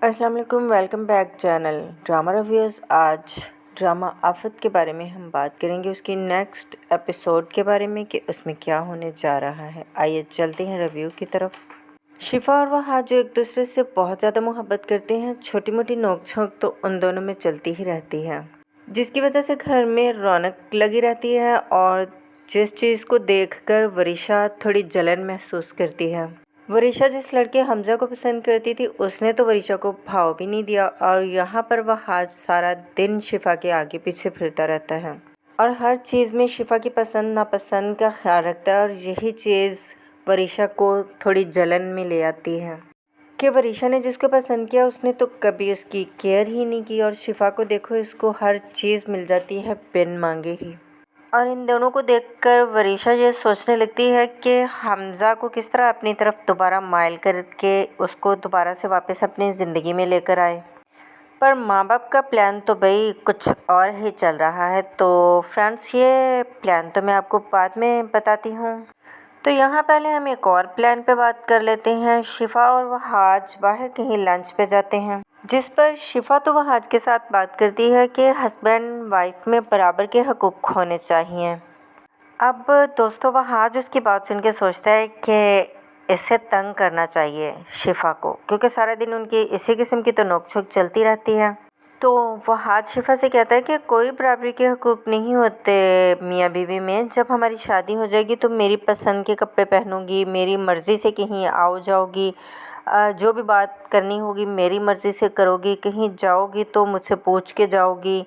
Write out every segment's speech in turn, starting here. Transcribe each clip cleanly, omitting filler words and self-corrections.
अस्सलाम वालेकुम, welcome back channel drama reviews. आज ड्रामा आफत के बारे में हम बात करेंगे, उसकी नेक्स्ट एपिसोड के बारे में कि उसमें क्या होने जा रहा है। आइए चलते हैं रिव्यू की तरफ। शिफा और वहाज जो एक दूसरे से बहुत ज़्यादा मोहब्बत करते हैं, छोटी मोटी नोक-झोंक तो उन दोनों में चलती ही रहती है, जिसकी वजह से घर में रौनक लगी रहती है। और जिस चीज़ को देखकर वरीशा थोड़ी जलन महसूस करती है। वरीशा जिस लड़के हमजा को पसंद करती थी, उसने तो वरीशा को भाव भी नहीं दिया, और यहाँ पर वहाज सारा दिन शिफा के आगे पीछे फिरता रहता है और हर चीज़ में शिफा की पसंद नापसंद का ख्याल रखता है। और यही चीज़ वरीशा को थोड़ी जलन में ले आती है कि वरीशा ने जिसको पसंद किया उसने तो कभी उसकी केयर ही नहीं की, और शिफा को देखो, इसको हर चीज़ मिल जाती है बिन मांगे ही। और इन दोनों को देखकर वरीशा ये सोचने लगती है कि हमज़ा को किस तरह अपनी तरफ दोबारा माइल करके उसको दोबारा से वापस अपनी ज़िंदगी में लेकर आए। पर माँ बाप का प्लान तो भाई कुछ और ही चल रहा है। तो फ्रेंड्स, ये प्लान तो मैं आपको बाद में बताती हूँ। तो यहाँ पहले हम एक और प्लान पे बात कर लेते हैं। शिफा और वहाज बाहर कहीं लंच पे जाते हैं, जिस पर शिफा तो वहाज के साथ बात करती है कि हस्बैंड वाइफ में बराबर के हकूक़ होने चाहिए। अब दोस्तों, वहाज उसकी बात सुन के सोचता है कि इसे तंग करना चाहिए शिफा को, क्योंकि सारा दिन उनकी इसी किस्म की तो नोक-झोंक चलती रहती है। तो वहाज शिफा से कहता है कि कोई बराबरी के हकूक़ नहीं होते मियाँ बीवी में। जब हमारी शादी हो जाएगी तो मेरी पसंद के कपड़े पहनूंगी, मेरी मर्ज़ी से कहीं आओ जाओगी, जो भी बात करनी होगी मेरी मर्ज़ी से करोगी, कहीं जाओगी तो मुझसे पूछ के जाओगी,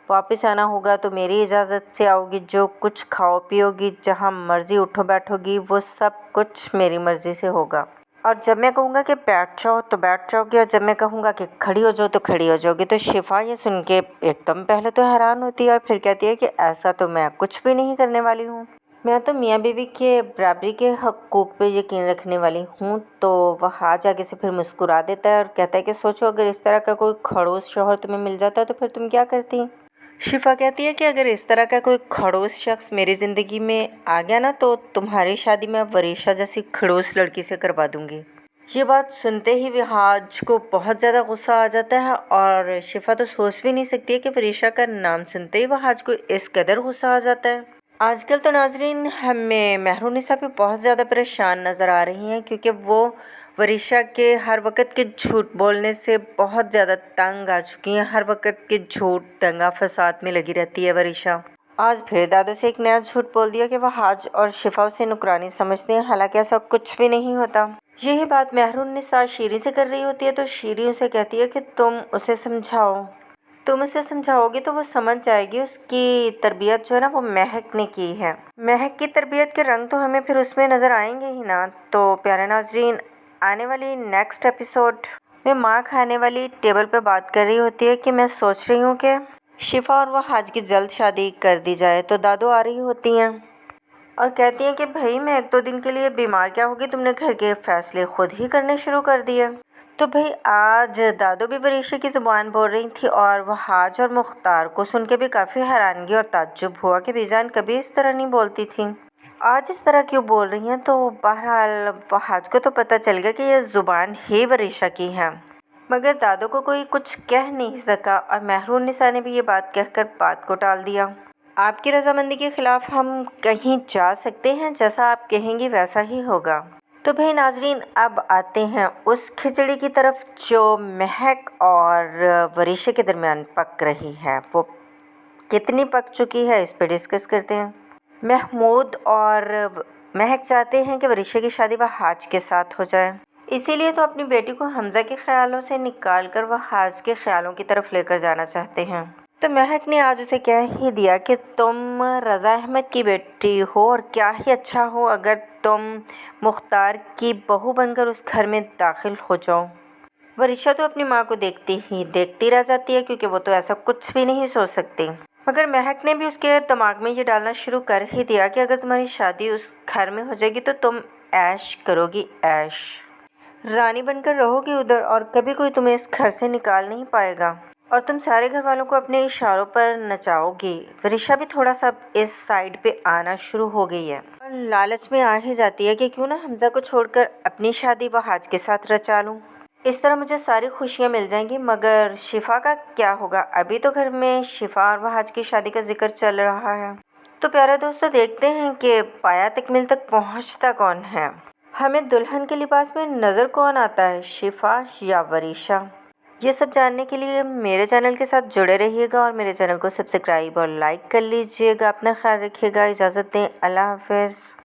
वापस आना होगा तो मेरी इजाज़त से आओगी, जो कुछ खाओ पियोगी, जहाँ मर्ज़ी उठो बैठोगी, वो सब कुछ मेरी मर्ज़ी से होगा। और जब मैं कहूँगा कि बैठ जाओ तो बैठ जाओगी, और जब मैं कहूँगा कि खड़ी हो जाओ तो खड़ी हो जाओगी। तो शिफा ये सुन के एकदम पहले तो हैरान होती है और फिर कहती है कि ऐसा तो मैं कुछ भी नहीं करने वाली हूँ, मैं तो मियाँ बीवी के बराबरी के हकूक़ पे यकीन रखने वाली हूँ। तो वहाज आगे से फिर मुस्कुरा देता है और कहता है कि सोचो, अगर इस तरह का कोई खड़ूस शौहर तुम्हें मिल जाता तो फिर तुम क्या करती। शिफा कहती है कि अगर इस तरह का कोई खड़ूस शख्स मेरी ज़िंदगी में आ गया ना, तो तुम्हारी शादी मैं वरीशा जैसी खड़ूस लड़की से करवा दूँगी। ये बात सुनते ही वहाज को बहुत ज़्यादा गुस्सा आ जाता है, और शिफा तो सोच भी नहीं सकती है कि वरीशा का नाम सुनते ही वहाज को इस कदर गुस्सा आ जाता है। आजकल तो नाजरीन, हमें महरूनिसा भी बहुत ज़्यादा परेशान नज़र आ रही हैं, क्योंकि वो वरीशा के हर वक्त के झूठ बोलने से बहुत ज़्यादा तंग आ चुकी हैं। हर वक्त के झूठ दंगा फसाद में लगी रहती है वरीशा। आज फिर दादू से एक नया झूठ बोल दिया कि वहाज और शिफा उसे नुकरानी समझते हैं, हालांकि ऐसा कुछ भी नहीं होता। यही बात महरूनिसा शीरी से कर रही होती है, तो शीरी उसे कहती है कि तुम उसे समझाओ, तुम उसे समझाओगी तो वो समझ जाएगी। उसकी तरबियत जो है ना, वो महक ने की है। महक की तरबियत के रंग तो हमें फिर उसमें नज़र आएंगे ही ना। तो प्यारे नाजरीन, आने वाली नेक्स्ट एपिसोड में माँ खाने वाली टेबल पे बात कर रही होती है कि मैं सोच रही हूँ कि शिफा और वहाज की जल्द शादी कर दी जाए। तो दादू आ रही होती हैं और कहती हैं कि भाई, मैं एक दो दिन के लिए बीमार क्या होगी, तुमने घर के फैसले खुद ही करने शुरू कर दिए। तो भाई, आज दादू भी वरीशा की ज़ुबान बोल रही थी, और वहाज और मुख्तार को सुन के भी काफ़ी हैरानगी और ताज्जुब हुआ कि बीजान कभी इस तरह नहीं बोलती थी, आज इस तरह क्यों बोल रही हैं। तो बहरहाल वहाज को तो पता चल गया कि यह ज़ुबान ही वरीशा की है, मगर दादू को कोई कुछ कह नहीं सका, और महरूनिसा ने भी ये बात कहकर बात को टाल दिया। आपकी रजामंदी के ख़िलाफ़ हम कहीं जा सकते हैं, जैसा आप कहेंगी वैसा ही होगा। तो भाई नाजरीन, अब आते हैं उस खिचड़ी की तरफ जो महक और वरीशा के दरमियान पक रही है। वो कितनी पक चुकी है, इस पर डिस्कस करते हैं। महमूद और महक चाहते हैं कि वरीशा की शादी वहाज के साथ हो जाए, इसीलिए तो अपनी बेटी को हमजा के ख्यालों से निकाल कर वहाज के ख्यालों की तरफ लेकर जाना चाहते हैं। तो महक ने आज उसे कह ही दिया कि तुम रज़ा अहमद की बेटी हो, और क्या ही अच्छा हो अगर तुम मुख्तार की बहू बनकर उस घर में दाखिल हो जाओ। वरीशा तो अपनी माँ को देखती रह जाती है, क्योंकि वो तो ऐसा कुछ भी नहीं सोच सकती। मगर महक ने भी उसके दिमाग में ये डालना शुरू कर ही दिया कि अगर तुम्हारी शादी उस घर में हो जाएगी तो तुम ऐश करोगी, ऐश रानी बनकर रहोगी उधर, और कभी कोई तुम्हें इस घर से निकाल नहीं पाएगा, और तुम सारे घर वालों को अपने इशारों पर नचाओगी। वरीशा भी थोड़ा सा इस साइड पे आना शुरू हो गई है, और लालच में आ ही जाती है कि क्यों ना हमजा को छोड़कर अपनी शादी वहाज के साथ रचा लूँ। इस तरह मुझे सारी खुशियाँ मिल जाएंगी, मगर शिफा का क्या होगा? अभी तो घर में शिफा और वहाज की शादी का जिक्र चल रहा है। तो प्यारे दोस्तों, देखते हैं कि पाया तकमील तक पहुंचता कौन है। हमें दुल्हन के लिबास में नज़र कौन आता है, शिफा या वरीशा? ये सब जानने के लिए मेरे चैनल के साथ जुड़े रहिएगा और मेरे चैनल को सब्सक्राइब और लाइक कर लीजिएगा। अपना ख्याल रखिएगा। इजाज़त दें। अल्लाह हाफ़िज़।